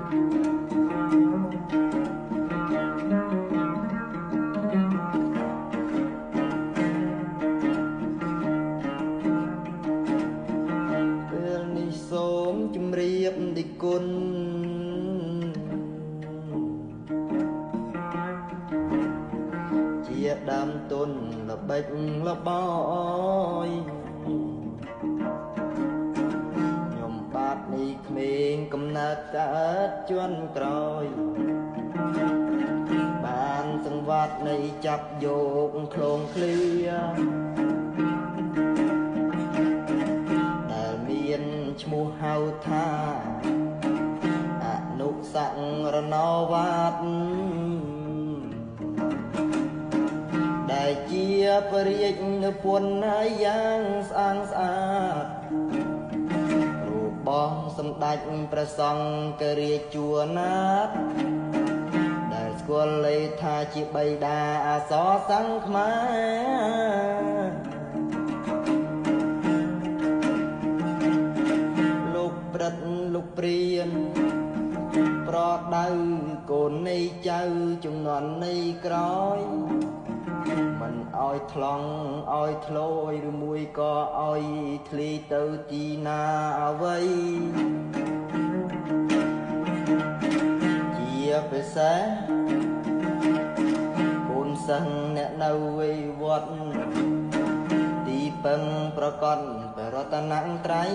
ពេលនេះសូមជម្រាបដីគុណជាដើមទុនល្បិចល្បយខ្ញុំបាទនេះក្មេងកំណើតកើតជន់ក្រោយបានសង្វាត់នៃចាប់យកឃ្លងឃ្លាដែលមានឈ្មោះហៅថាអនុសង្រណវត្តដែលជាពរាជនិពន្ធហើយយ៉ាងស្អាងស្អាតរបស់សម្ដេចព្រះសង្ឃរាជជួរណាតដែលស្គាល់លេថាជាបិតាអសរសង្ឃខ្មែរលោកព្រឹទ្ធលោកព្រានប្រដៅកូននៃចៅជំនាន់នៃក្រោយមិនឲ្យថ្លង់ឲ្យធ្លោយឬមួយក៏ឲ្យធ្លីទៅទីណាអ្វីជាពិសេសកូនសិស្សអ្នកនៅវេវត្តទីពឹងប្រកបព្រះរតនត្រ័យ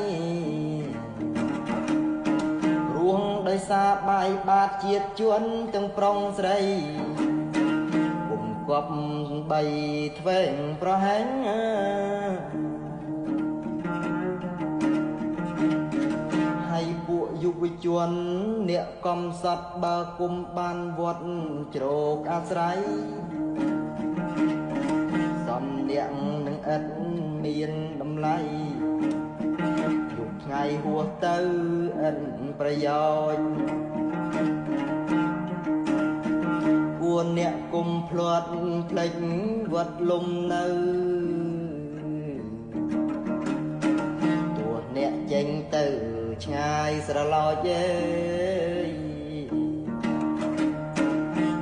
រួងដោយសារបាយបាតជាតិជនទាំងប្រុងស្រីគប់បីធ្វេងប្រហែងហើយពួកយុវជនអ្នកកំសត់បើគុំបានវត្តជ្រោកអាស្រ័យសំអ្នកនឹងឥតមានតម្លៃយប់ថ្ងៃហួសទៅឥតប្រយោជន៍អ្នកគុំភ្លាត់ផ្លេចវត្តលំនៅទោះអ្នកចេញទៅឆ្ងាយស្រឡោចឯង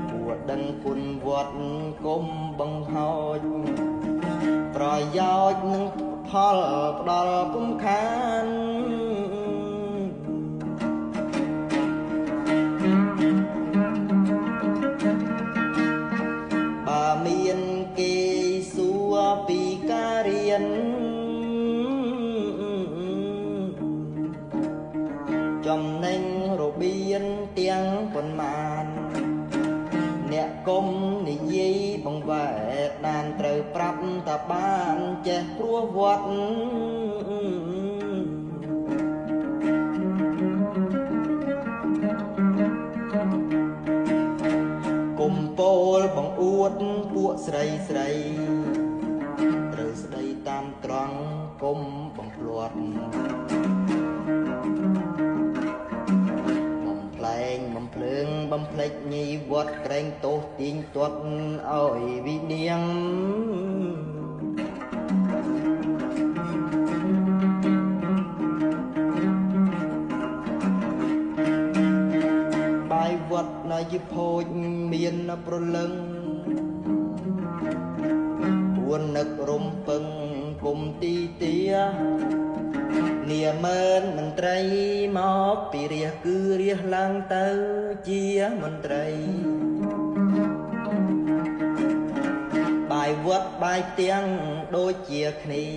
ពួកដឹងគុណវត្តគុំបង្ហោចប្រយោជន៍នឹងផលផ្ដល់គុំខានមានគេសួរពីការរៀនចំណេញរបៀនទាំងប៉ុន្មានអ្នកគុំនិយាយបង្វែកដានត្រូវប្រាប់ថាបានចេះព្រោះវត្តគុំពោលបង្អួតពួកស្រីស្រីត្រូវស្ដីតាមត្រង់គុំបំភ្លាត់បំផ្លែងបំភ្លើងបំភ្លេចញីវត្តក្រែងទោសទាញទាត់ឲ្យវិនាងបាយវត្តនៅជាភោជមានប្រលឹងពួននឹករំពឹងគុំទីទានាមើនមន្ត្រីមកពីរាជគឺរាជឡើងទៅជាមន្ត្រីបាយវត្តបាយទាំងដូចជាគ្នា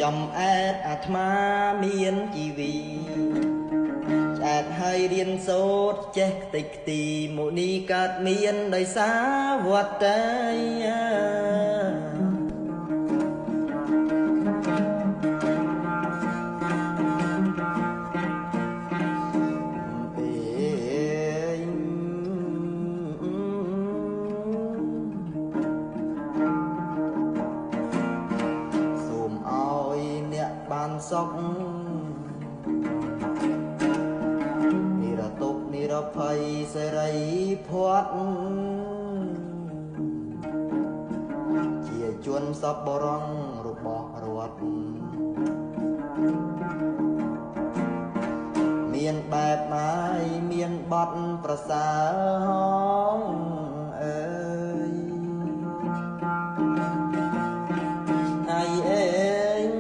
ចំអែតអាត្មាមានជីវីឆ្អែតហើយរៀនសូត្រចេះខ្ទេចខ្ទីមុនីកើតមានដោយសារវត្តតែសូមឲ្យអ្នកបានសុខនិរភ័យសេរីភ័តជាជនសពបរងរបស់រដ្ឋមាន មានបែបហើយមានបត់ប្រសើរហងអើយថ្ងៃអេង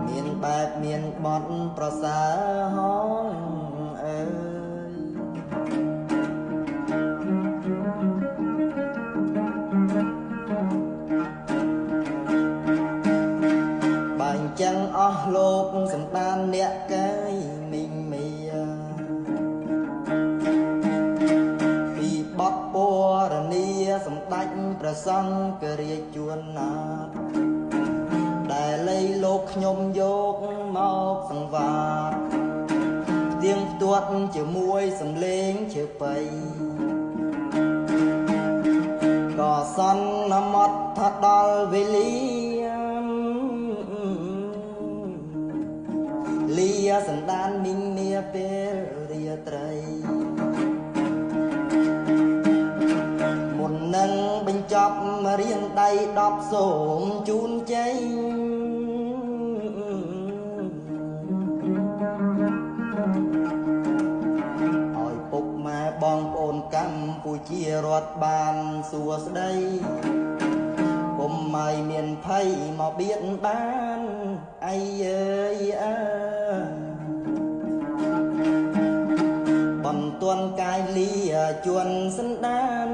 មានបែបមានបត់ប្រសើរហងអើយបាញ់ចឹងអស់លោកសម្ដានអ្នកកាយមីងមៀពីបត់ពរនីសម្ដេចព្រះសង្ឃរាជជួនណាតដែលលៃលោកខ្ញុំយកមកសង្វាតផ្ទៀងផ្ទាត់ជាមួយសំឡេងជើបៃក៏សន្មត់ថាដល់វេលាសណ្ដានមីងមៀពេលរាត្រីមុននឹងបញ្ចប់រៀនដៃ10សូមជូនជ័យឲ្យពុកម៉ែបងប្អូនកម្ពុជារដ្ឋបានសួស្ដីកុំឲ្យមានភ័យមកបៀតបានអីអើយអើបន្ទាន់កាយលាជួនសណ្ដាន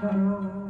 Thank you.